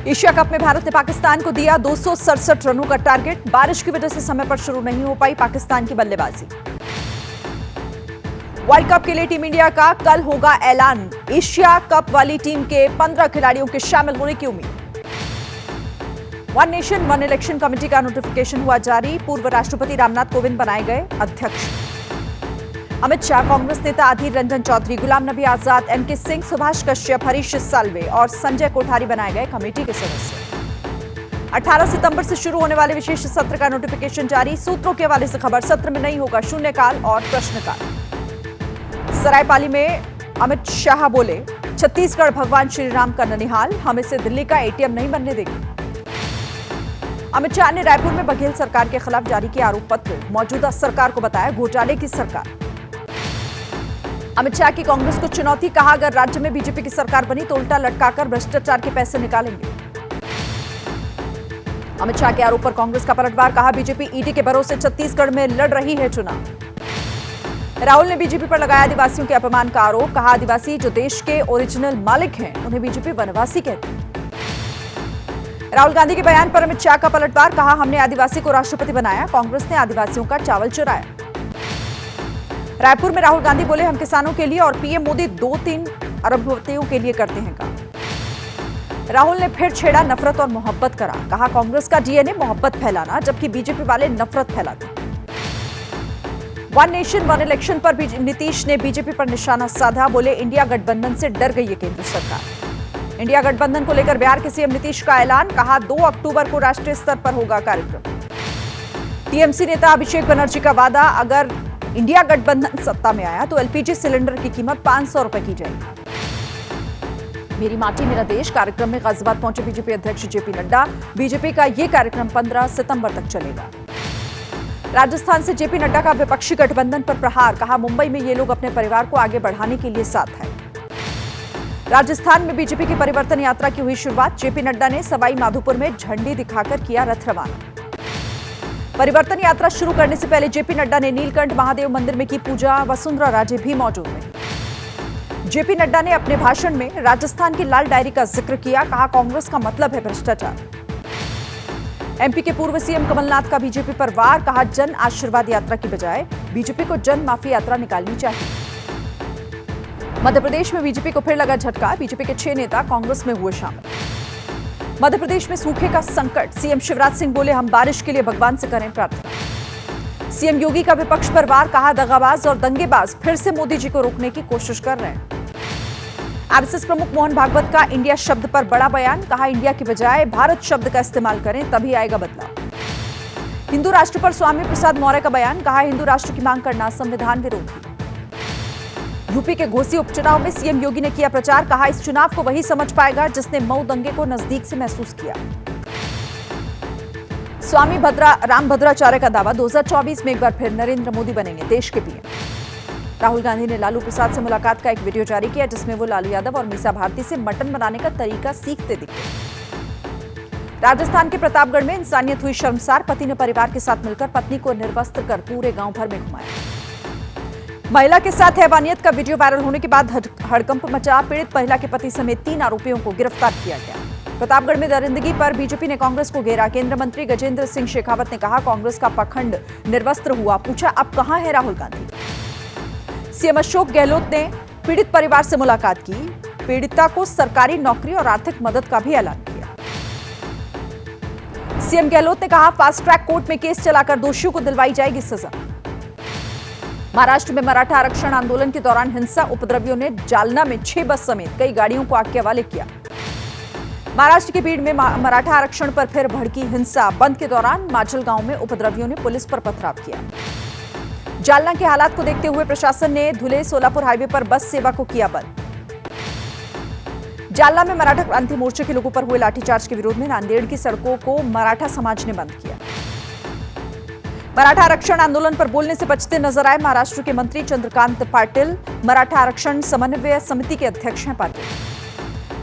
Asia cup में भारत ने पाकिस्तान को दिया 267 रनों का टारगेट। बारिश की वजह से समय पर शुरू नहीं हो पाई पाकिस्तान की बल्लेबाजी। वर्ल्ड कप के लिए टीम इंडिया का कल होगा ऐलान। एशिया कप वाली टीम के 15 खिलाड़ियों के शामिल होने की उम्मीद। One nation one election committee का नोटिफिकेशन हुआ जारी। पूर्व राष्ट्रपति रामनाथ कोविंद बनाए गए अध्यक्ष। अमित शाह, कांग्रेस नेता अधीर रंजन चौधरी, गुलाम नबी आजाद, एनके सिंह, सुभाष कश्यप, हरीश साल्वे और संजय कोठारी बनाए गए कमेटी के सदस्य। 18 सितंबर से शुरू होने वाले विशेष सत्र का नोटिफिकेशन जारी। सूत्रों के हवाले से खबर, सत्र में नहीं होगा शून्यकाल और प्रश्नकाल। सरायपाली में अमित शाह बोले, छत्तीसगढ़ भगवान श्री राम का ननिहाल, हम इसे दिल्ली का एटीएम नहीं बनने देंगे। अमित शाह ने रायपुर में बघेल सरकार के खिलाफ जारी किया आरोप पत्र। मौजूदा सरकार को बताया घोटाले की सरकार। अमित शाह की कांग्रेस को चुनौती, कहा अगर राज्य में बीजेपी की सरकार बनी तो उल्टा लटकाकर भ्रष्टाचार के पैसे निकालेंगे। अमित शाह के आरोप पर कांग्रेस का पलटवार, कहा बीजेपी ईडी के भरोसे छत्तीसगढ़ में लड़ रही है चुनाव। राहुल ने बीजेपी पर लगाया आदिवासियों के अपमान का आरोप, कहा आदिवासी जो देश के ओरिजिनल मालिक हैं उन्हें बीजेपी वनवासी कहती है। राहुल गांधी के बयान पर अमित शाह का पलटवार, कहा हमने आदिवासी को राष्ट्रपति बनाया, कांग्रेस ने आदिवासियों का चावल चुराया। रायपुर में राहुल गांधी बोले, हम किसानों के लिए और पीएम मोदी 2-3 अरबपतियों के लिए करते हैं काम। राहुल ने फिर छेड़ा नफरत और मोहब्बत करा, कहा कांग्रेस का डीएनए मोहब्बत फैलाना, जबकि बीजेपी वाले नफरत फैलाते। वन नेशन वन इलेक्शन पर नीतीश ने बीजेपी पर निशाना साधा, बोले इंडिया गठबंधन से डर गई है केंद्र सरकार। इंडिया गठबंधन को लेकर बिहार के सीएम नीतीश का ऐलान, कहा 2 अक्टूबर को राष्ट्रीय स्तर पर होगा कार्यक्रम। टीएमसी नेता अभिषेक बनर्जी का वादा, अगर इंडिया गठबंधन सत्ता में आया तो एलपीजी सिलेंडर की कीमत 500 रुपए की जाएगी। मेरी माटी मेरा देश कार्यक्रम में गाजियाबाद पहुंचे बीजेपी अध्यक्ष जेपी नड्डा। बीजेपी का यह कार्यक्रम 15 सितंबर तक चलेगा। राजस्थान से जेपी नड्डा का विपक्षी गठबंधन पर प्रहार, कहा मुंबई में ये लोग अपने परिवार को आगे बढ़ाने के लिए साथ हैं। राजस्थान में बीजेपी की परिवर्तन यात्रा की हुई शुरुआत। जेपी नड्डा ने सवाई माधोपुर में झंडी दिखाकर किया रथ रवाना। परिवर्तन यात्रा शुरू करने से पहले जेपी नड्डा ने नीलकंठ महादेव मंदिर में की पूजा। वसुंधरा राजे भी मौजूद रही। जेपी नड्डा ने अपने भाषण में राजस्थान की लाल डायरी का जिक्र किया, कहा कांग्रेस का मतलब है भ्रष्टाचार। एमपी के पूर्व सीएम कमलनाथ का बीजेपी पर वार, कहा जन आशीर्वाद यात्रा की बजाय बीजेपी को जन माफी यात्रा निकालनी चाहिए। मध्य प्रदेश में बीजेपी को फिर लगा झटका, बीजेपी के 6 नेता कांग्रेस में हुए शामिल। मध्य प्रदेश में सूखे का संकट, सीएम शिवराज सिंह बोले हम बारिश के लिए भगवान से करें प्रार्थना। सीएम योगी का विपक्ष पर वार, कहा दगाबाज और दंगेबाज फिर से मोदी जी को रोकने की कोशिश कर रहे हैं। आरएसएस प्रमुख मोहन भागवत का इंडिया शब्द पर बड़ा बयान, कहा इंडिया की बजाय भारत शब्द का इस्तेमाल करें तभी आएगा बदलाव। हिंदू राष्ट्र पर स्वामी प्रसाद मौर्य का बयान, कहा हिंदू राष्ट्र की मांग करना संविधान विरोधी। यूपी के घोसी उपचुनाव में सीएम योगी ने किया प्रचार, कहा इस चुनाव को वही समझ पाएगा जिसने मऊ दंगे को नजदीक से महसूस किया। स्वामी रामभद्राचार्य का दावा, 2024 में एक बार फिर नरेंद्र मोदी बनेंगे देश के पीएम। राहुल गांधी ने लालू प्रसाद से मुलाकात का एक वीडियो जारी किया, जिसमें वो लालू यादव और मीसा भारती से मटन बनाने का तरीका सीखते दिखे। राजस्थान के प्रतापगढ़ में इंसानियत हुई शर्मसार, पति ने परिवार के साथ मिलकर पत्नी को निर्वस्त्र कर पूरे गांव भर में घुमाया। महिला के साथ हैवानियत का वीडियो वायरल होने के बाद हड़कंप मचा। पीड़ित महिला के पति समेत 3 आरोपियों को गिरफ्तार किया गया। प्रतापगढ़ में दरिंदगी पर बीजेपी ने कांग्रेस को घेरा। केंद्रीय मंत्री गजेंद्र सिंह शेखावत ने कहा कांग्रेस का पखंड निर्वस्त्र हुआ, पूछा अब कहां है राहुल गांधी। सीएम अशोक गहलोत ने पीड़ित परिवार से मुलाकात की। पीड़िता को सरकारी नौकरी और आर्थिक मदद का भी ऐलान किया। सीएम गहलोत ने कहा फास्ट ट्रैक कोर्ट में केस चलाकर दोषियों को दिलवाई जाएगी सजा। महाराष्ट्र में मराठा आरक्षण आंदोलन के दौरान हिंसा, उपद्रवियों ने जालना में 6 बस समेत कई गाड़ियों को आग के हवाले किया। महाराष्ट्र के बीड़ में मराठा आरक्षण पर फिर भड़की हिंसा। बंद के दौरान माचल गांव में उपद्रवियों ने पुलिस पर पथराव किया। जालना के हालात को देखते हुए प्रशासन ने धुले सोलापुर हाईवे पर बस सेवा को किया बंद। जालना में मराठा क्रांति मोर्चे के लोगों पर हुए लाठीचार्ज के विरोध में नांदेड़ की सड़कों को मराठा समाज ने बंद किया। मराठा आरक्षण आंदोलन पर बोलने से बचते नजर आए महाराष्ट्र के मंत्री चंद्रकांत पाटिल। मराठा आरक्षण समन्वय समिति के अध्यक्ष हैं पाटिल।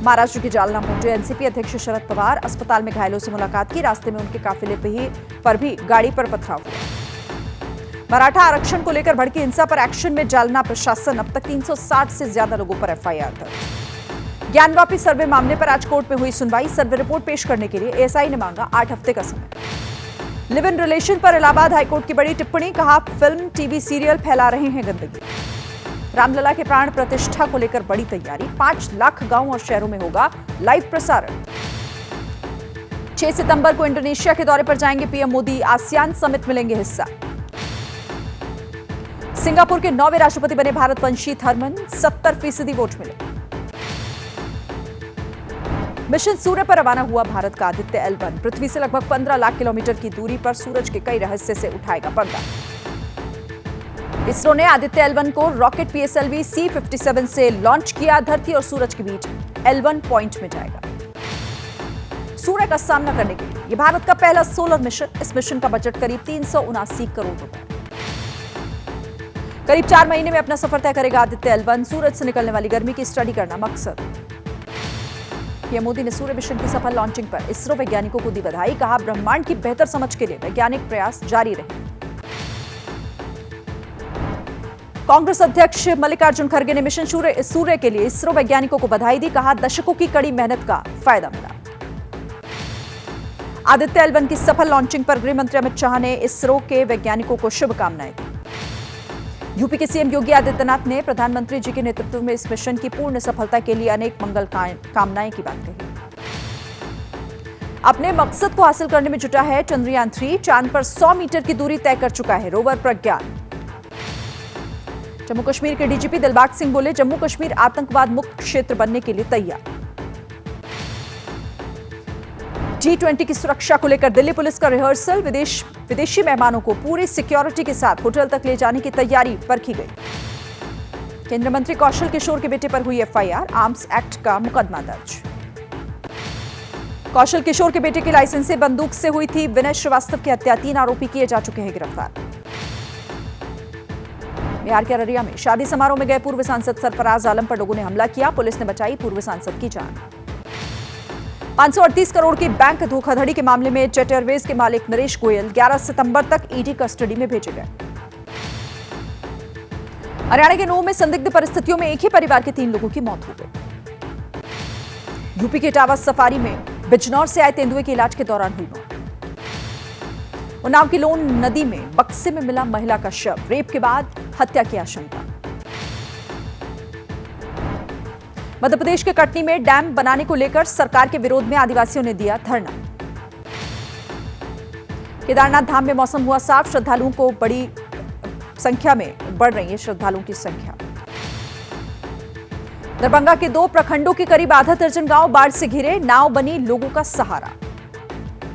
महाराष्ट्र के जालना पहुंचे एनसीपी अध्यक्ष शरद पवार। अस्पताल में घायलों से मुलाकात की। रास्ते में उनके काफिले पर भी गाड़ी पर पथराव हुआ। मराठा आरक्षण को लेकर भड़की हिंसा पर एक्शन में जालना प्रशासन। अब तक 360 से ज्यादा लोगों पर एफआईआर दर्ज। ज्ञानवापी सर्वे मामले पर आज कोर्ट में हुई सुनवाई। सर्वे रिपोर्ट पेश करने के लिए एएसआई ने मांगा 8 हफ्ते का समय। लिव इन रिलेशन पर इलाहाबाद हाईकोर्ट की बड़ी टिप्पणी, कहा फिल्म टीवी सीरियल फैला रहे हैं गंदगी। रामलला के प्राण प्रतिष्ठा को लेकर बड़ी तैयारी, 5 लाख गांव और शहरों में होगा लाइव प्रसारण। 6 सितंबर को इंडोनेशिया के दौरे पर जाएंगे पीएम मोदी, आसियान समिट में लेंगे हिस्सा। सिंगापुर के 9वें राष्ट्रपति बने भारतवंशी थर्मन, 70% वोट मिले। मिशन सूर्य पर रवाना हुआ भारत का आदित्य L1, पृथ्वी से लगभग 15 लाख किलोमीटर की दूरी पर सूरज के कई रहस्य से उठाएगा पर्दा। इसरो ने आदित्य L1 को रॉकेट PSLV C-57 से लॉन्च किया। धरती और सूरज के बीच L1 पॉइंट में जाएगा। सूर्य का सामना करने के लिए यह भारत का पहला सोलर मिशन। इस मिशन का बजट करीब 379 करोड़ रुपए। करीब 4 महीने में अपना सफर तय करेगा आदित्य L1। सूरज से निकलने वाली गर्मी की स्टडी करना मकसद। पीएम मोदी ने सूर्य मिशन की सफल लॉन्चिंग पर इसरो वैज्ञानिकों को दी बधाई, कहा ब्रह्मांड की बेहतर समझ के लिए वैज्ञानिक प्रयास जारी रहे। कांग्रेस अध्यक्ष मल्लिकार्जुन खड़गे ने मिशन सूर्य के लिए इसरो वैज्ञानिकों को बधाई दी, कहा दशकों की कड़ी मेहनत का फायदा मिला। आदित्य L1 की सफल लॉन्चिंग पर गृह मंत्री अमित शाह ने इसरो के वैज्ञानिकों को शुभकामनाएं दी। यूपी के सीएम योगी आदित्यनाथ ने प्रधानमंत्री जी के नेतृत्व में इस मिशन की पूर्ण सफलता के लिए अनेक मंगल कामनाएं की बात कही। अपने मकसद को हासिल करने में जुटा है चंद्रयान 3, चांद पर 100 मीटर की दूरी तय कर चुका है रोवर प्रज्ञान। जम्मू कश्मीर के डीजीपी दिलबाग सिंह बोले, जम्मू कश्मीर आतंकवाद मुक्त क्षेत्र बनने के लिए तैयार। G20 की सुरक्षा को लेकर दिल्ली पुलिस का रिहर्सल, विदेशी मेहमानों को पूरी सिक्योरिटी के साथ होटल तक ले जाने की तैयारी परखी गई। केंद्रीय मंत्री कौशल किशोर के बेटे पर हुई एफआईआर, आर्म्स एक्ट का मुकदमा दर्ज। कौशल किशोर के बेटे की लाइसेंसी बंदूक से हुई थी विनय श्रीवास्तव की हत्या, 3 आरोपी किए जा चुके हैं गिरफ्तार। बिहार के अररिया में शादी समारोह में गए पूर्व सांसद सरफराज आलम पर लोगों ने हमला किया, पुलिस ने बचाई पूर्व सांसद की जान। 538 करोड़ की बैंक धोखाधड़ी के मामले में जेट एयरवेज के मालिक नरेश गोयल 11 सितंबर तक ईडी कस्टडी में भेजे गए। हरियाणा के नूंह में संदिग्ध परिस्थितियों में एक ही परिवार के 3 लोगों की मौत हो गई। यूपी के इटावा सफारी में बिजनौर से आए तेंदुए के इलाज के दौरान हुई मौत। उन्नाव की लोन नदी में बक्से में मिला महिला का शव, रेप के बाद हत्या की आशंका। मध्य प्रदेश के कटनी में डैम बनाने को लेकर सरकार के विरोध में आदिवासियों ने दिया धरना। केदारनाथ धाम में मौसम हुआ साफ, श्रद्धालुओं को बड़ी संख्या में बढ़ रही है श्रद्धालुओं की संख्या। दरभंगा के 2 प्रखंडों के करीब आधा दर्जन गांव बाढ़ से घिरे, नाव बनी लोगों का सहारा।